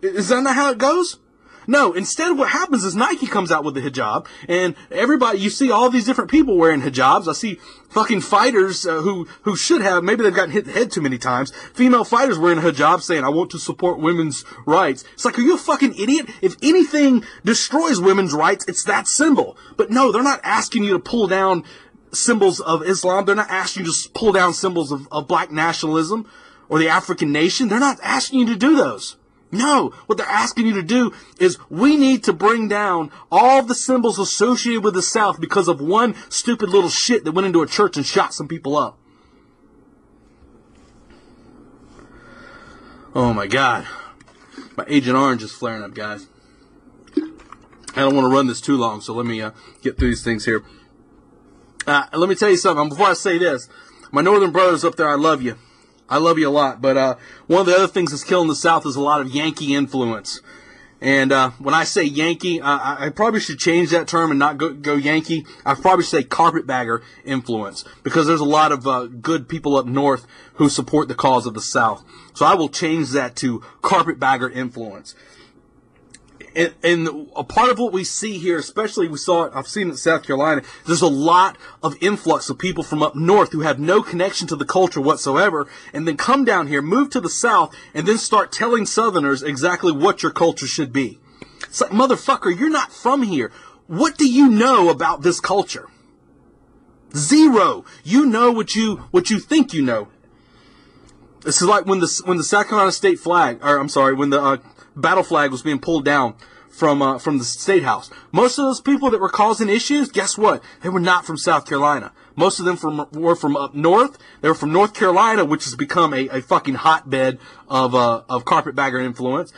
Is that not how it goes? No, instead what happens is Nike comes out with the hijab, and everybody, you see all these different people wearing hijabs. I see fucking fighters who should have, maybe they've gotten hit in the head too many times, female fighters wearing a hijab saying, I want to support women's rights. It's like, are you a fucking idiot? If anything destroys women's rights, it's that symbol. But no, they're not asking you to pull down symbols of Islam. They're not asking you to pull down symbols of black nationalism or the African nation. They're not asking you to do those. No, what they're asking you to do is we need to bring down all the symbols associated with the South because of one stupid little shit that went into a church and shot some people up. Oh my God. My Agent Orange is flaring up, guys. I don't want to run this too long, so let me get through these things here. Let me tell you something. Before I say this, my northern brothers up there, I love you. I love you a lot, but one of the other things that's killing the South is a lot of Yankee influence. And when I say Yankee, I probably should change that term and not go Yankee. I probably should say carpetbagger influence, because there's a lot of good people up north who support the cause of the South. So I will change that to carpetbagger influence. And a part of what we see here, especially I've seen it in South Carolina, there's a lot of influx of people from up north who have no connection to the culture whatsoever, and then come down here, move to the South, and then start telling Southerners exactly what your culture should be. It's like, motherfucker, you're not from here. What do you know about this culture? Zero. You know what you think you know. This is like when the South Carolina state flag, when the battle flag was being pulled down from the State House. Most of those people that were causing issues, guess what? They were not from South Carolina. Most of them were from up north. They were from North Carolina, which has become a fucking hotbed of carpetbagger influence.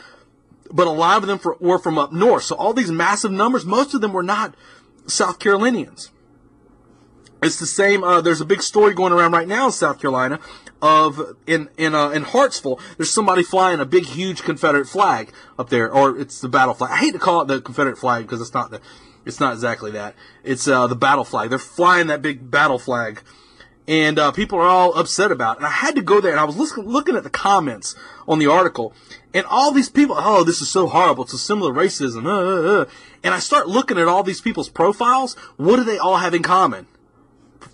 But a lot of them were from up north. So all these massive numbers, most of them were not South Carolinians. It's the same. There's a big story going around right now in South Carolina in Hartsville. There's somebody flying a big, huge Confederate flag up there, or it's the battle flag. I hate to call it the Confederate flag because it's not exactly that. It's the battle flag. They're flying that big battle flag, and people are all upset about it. And I had to go there, and I was looking at the comments on the article, and all these people, oh, this is so horrible. It's a symbol of racism. And I start looking at all these people's profiles. What do they all have in common?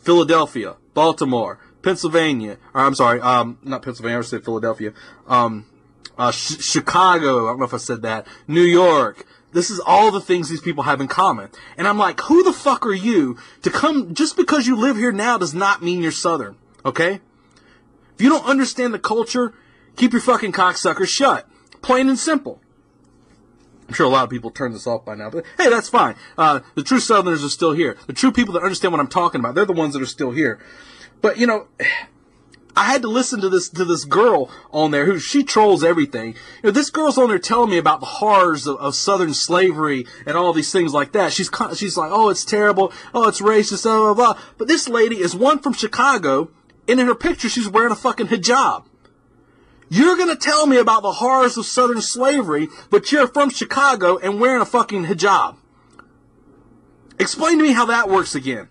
Philadelphia, Baltimore, Pennsylvania, not Pennsylvania, I said Philadelphia, Chicago, I don't know if I said that, New York. This is all the things these people have in common. And I'm like, who the fuck are you to come, just because you live here now does not mean you're Southern, okay? If you don't understand the culture, keep your fucking cocksuckers shut. Plain and simple. I'm sure a lot of people turn this off by now, but hey, that's fine. The true Southerners are still here. The true people that understand what I'm talking about, they're the ones that are still here. But, I had to listen to this girl on there she trolls everything. This girl's on there telling me about the horrors of Southern slavery and all these things like that. She's like, oh, it's terrible. Oh, it's racist, blah, blah, blah. But this lady is one from Chicago, and in her picture, she's wearing a fucking hijab. You're going to tell me about the horrors of Southern slavery, but you're from Chicago and wearing a fucking hijab. Explain to me how that works again.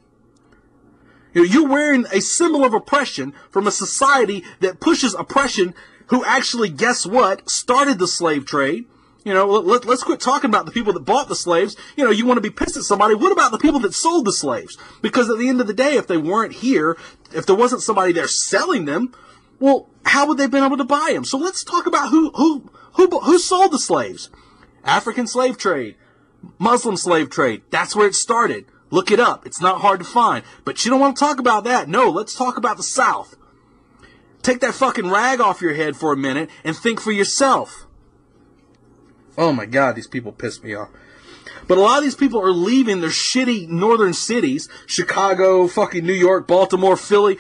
You're wearing a symbol of oppression from a society that pushes oppression, who actually, guess what, started the slave trade. Let's quit talking about the people that bought the slaves. You want to be pissed at somebody. What about the people that sold the slaves? Because at the end of the day, if they weren't here, if there wasn't somebody there selling them, well, how would they have been able to buy them? So let's talk about who sold the slaves. African slave trade, Muslim slave trade. That's where it started. Look it up. It's not hard to find. But you don't want to talk about that. No, let's talk about the South. Take that fucking rag off your head for a minute and think for yourself. Oh my God, these people piss me off. But a lot of these people are leaving their shitty northern cities, Chicago, fucking New York, Baltimore, Philly.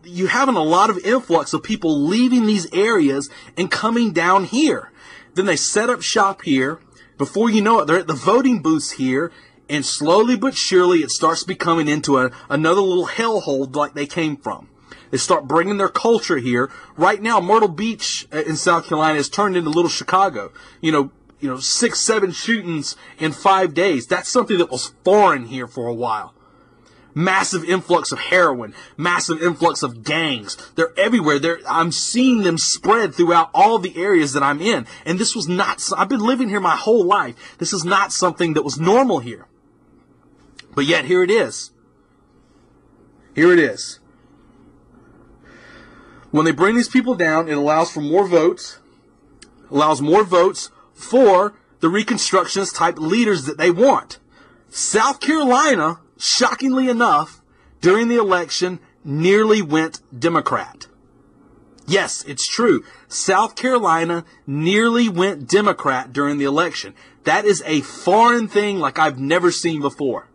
You having a lot of influx of people leaving these areas and coming down here. Then they set up shop here. Before you know it, they're at the voting booths here. And slowly but surely, it starts becoming into another little hellhole like they came from. They start bringing their culture here. Right now, Myrtle Beach in South Carolina has turned into little Chicago. 6, 7 shootings in 5 days. That's something that was foreign here for a while. Massive influx of heroin. Massive influx of gangs. They're everywhere. I'm seeing them spread throughout all the areas that I'm in. And this was not... I've been living here my whole life. This is not something that was normal here. But yet, here it is. Here it is. When they bring these people down, it allows for more votes. Allows more votes for the Reconstructionist type leaders that they want. South Carolina, shockingly enough, during the election, nearly went Democrat. Yes, it's true. South Carolina nearly went Democrat during the election. That is a foreign thing like I've never seen before.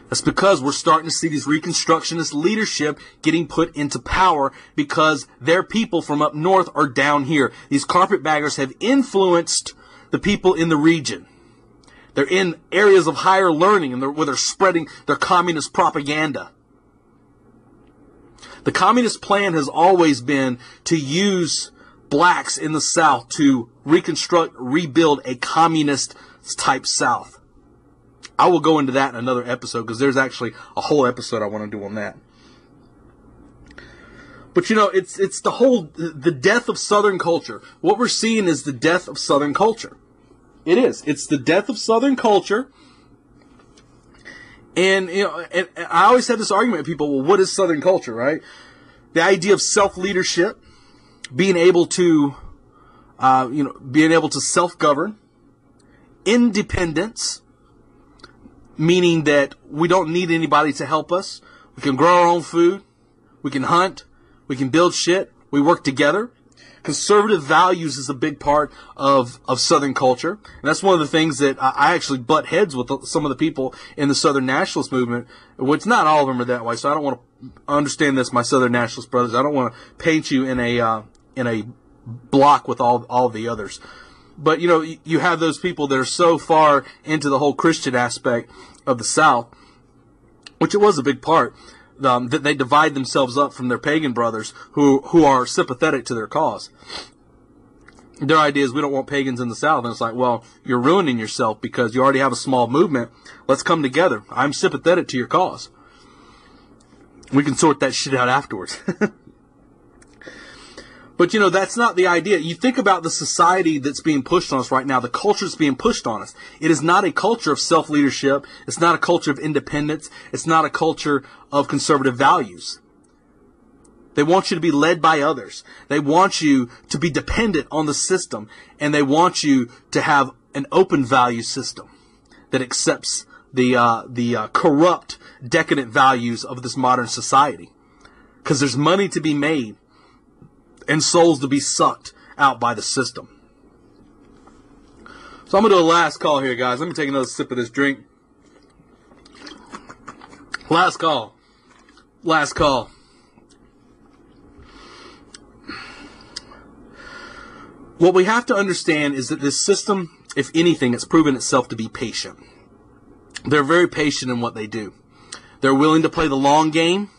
That's because we're starting to see these Reconstructionist leadership getting put into power because their people from up north are down here. These carpetbaggers have influenced the people in the region. They're in areas of higher learning and where they're spreading their communist propaganda. The communist plan has always been to use blacks in the South to rebuild a communist type South. I will go into that in another episode because there's actually a whole episode I want to do on that. But it's the death of Southern culture. What we're seeing is the death of Southern culture. It is. It's the death of Southern culture. And and I always had this argument with people, well, what is Southern culture, right? The idea of self-leadership, being able to self-govern, independence, meaning that we don't need anybody to help us. We can grow our own food. We can hunt. We can build shit. We work together. Conservative values is a big part of Southern culture. And that's one of the things that I actually butt heads with some of the people in the Southern Nationalist movement, which not all of them are that way. So I don't want to understand this, my Southern Nationalist brothers. I don't want to paint you in a block with all the others. But, you have those people that are so far into the whole Christian aspect of the South, which it was a big part, that they divide themselves up from their pagan brothers who are sympathetic to their cause. Their idea is we don't want pagans in the South. And it's like, well, you're ruining yourself because you already have a small movement. Let's come together. I'm sympathetic to your cause. We can sort that shit out afterwards. But, that's not the idea. You think about the society that's being pushed on us right now, the culture that's being pushed on us. It is not a culture of self-leadership. It's not a culture of independence. It's not a culture of conservative values. They want you to be led by others. They want you to be dependent on the system. And they want you to have an open value system that accepts the corrupt, decadent values of this modern society. Because there's money to be made and souls to be sucked out by the system. So I'm going to do a last call here, guys. Let me take another sip of this drink. Last call. Last call. What we have to understand is that this system, if anything, it's proven itself to be patient. They're very patient in what they do. They're willing to play the long game.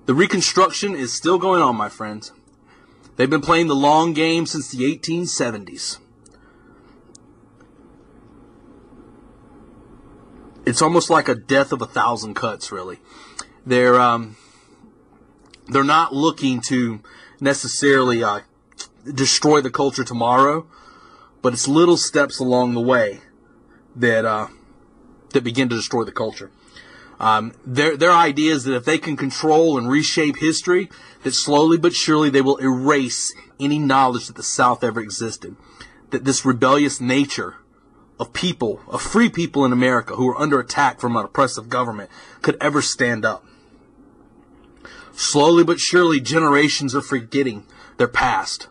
The Reconstruction is still going on, my friends. They've been playing the long game since the 1870s. It's almost like a death of 1,000 cuts, really. They're not looking to necessarily destroy the culture tomorrow, but it's little steps along the way that begin to destroy the culture. Their idea is that if they can control and reshape history, that slowly but surely they will erase any knowledge that the South ever existed. That this rebellious nature of people, of free people in America who are under attack from an oppressive government could ever stand up. Slowly but surely, generations are forgetting their past.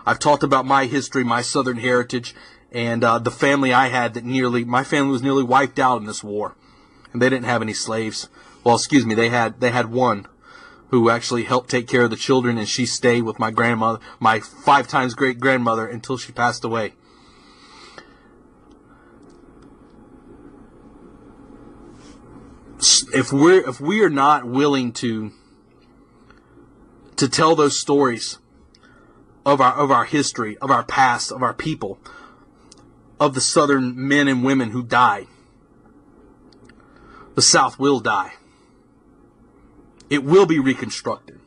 I've talked about my history, my Southern heritage, and the family I had my family was nearly wiped out in this war. And they didn't have any slaves. Well, excuse me, they had one who actually helped take care of the children, and she stayed with my grandmother, my 5 times great grandmother, until she passed away. If we are not willing to tell those stories of our history, of our past, of our people, of the Southern men and women who died, the South will die. It will be reconstructed.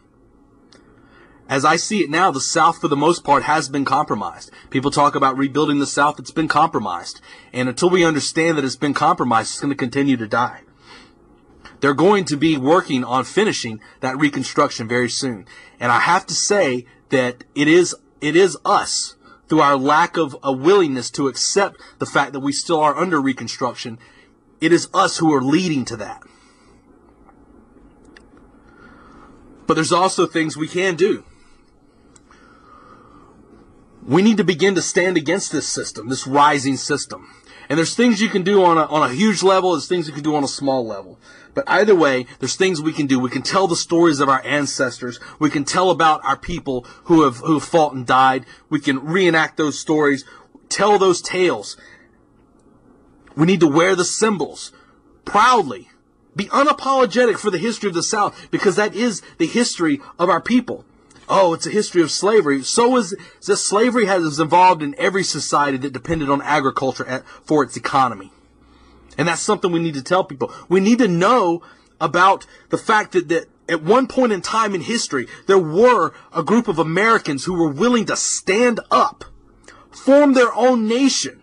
As I see it now, the South, for the most part, has been compromised. People talk about rebuilding the South. It's been compromised. And until we understand that it's been compromised, it's going to continue to die. They're going to be working on finishing that reconstruction very soon. And I have to say that it is us, through our lack of a willingness to accept the fact that we still are under reconstruction, it is us who are leading to that. But there's also things we can do. We need to begin to stand against this system, this rising system. And there's things you can do on a huge level, there's things you can do on a small level. But either way, there's things we can do. We can tell the stories of our ancestors. We can tell about our people who have fought and died. We can reenact those stories, tell those tales. We need to wear the symbols proudly. Be unapologetic for the history of the South, because that is the history of our people. Oh, it's a history of slavery. Slavery has evolved in every society that depended on agriculture for its economy. And that's something we need to tell people. We need to know about the fact that at one point in time in history, there were a group of Americans who were willing to stand up, form their own nation,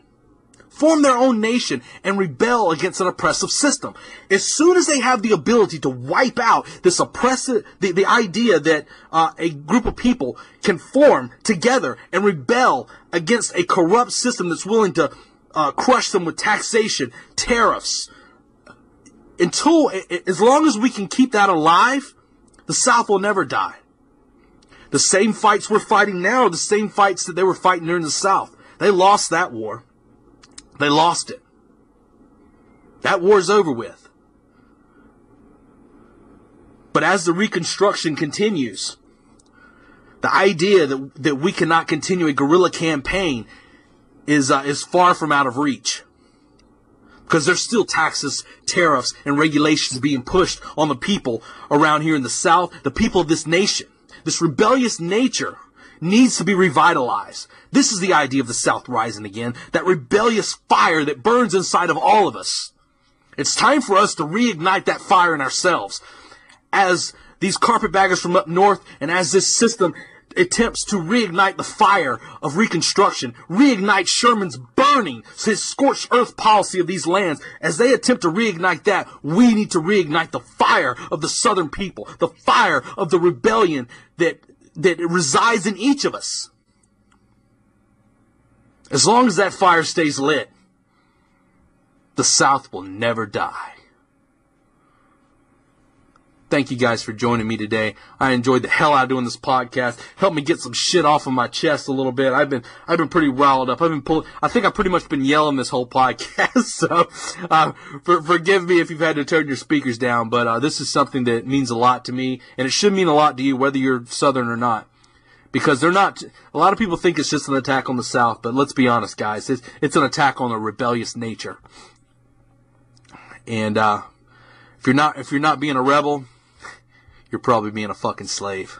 and rebel against an oppressive system. As soon as they have the ability to wipe out this oppressive, the idea that a group of people can form together and rebel against a corrupt system that's willing to crush them with taxation, tariffs. As long as we can keep that alive, the South will never die. The same fights we're fighting now are the same fights that they were fighting during the South. They lost that war. They lost it. That war's over with. But as the Reconstruction continues, the idea that we cannot continue a guerrilla campaign is far from out of reach. Because there's still taxes, tariffs, and regulations being pushed on the people around here in the South, the people of this nation. This rebellious nature needs to be revitalized. This is the idea of the South rising again, that rebellious fire that burns inside of all of us. It's time for us to reignite that fire in ourselves. As these carpetbaggers from up north, and as this system attempts to reignite the fire of Reconstruction, reignite Sherman's burning, his scorched earth policy of these lands, as they attempt to reignite that, we need to reignite the fire of the Southern people, the fire of the rebellion that resides in each of us. As long as that fire stays lit, the South will never die. Thank you guys for joining me today. I enjoyed the hell out of doing this podcast. Helped me get some shit off of my chest a little bit. I've been pretty riled up. I think I've pretty much been yelling this whole podcast. So, forgive me if you've had to turn your speakers down, but this is something that means a lot to me, and it should mean a lot to you, whether you're Southern or not. Because a lot of people think it's just an attack on the South, but let's be honest, guys. It's an attack on a rebellious nature. And, if you're not being a rebel, you're probably being a fucking slave.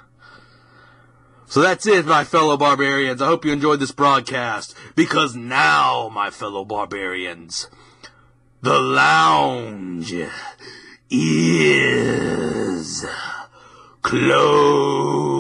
So that's it, my fellow barbarians. I hope you enjoyed this broadcast. Because now, my fellow barbarians, the lounge is closed.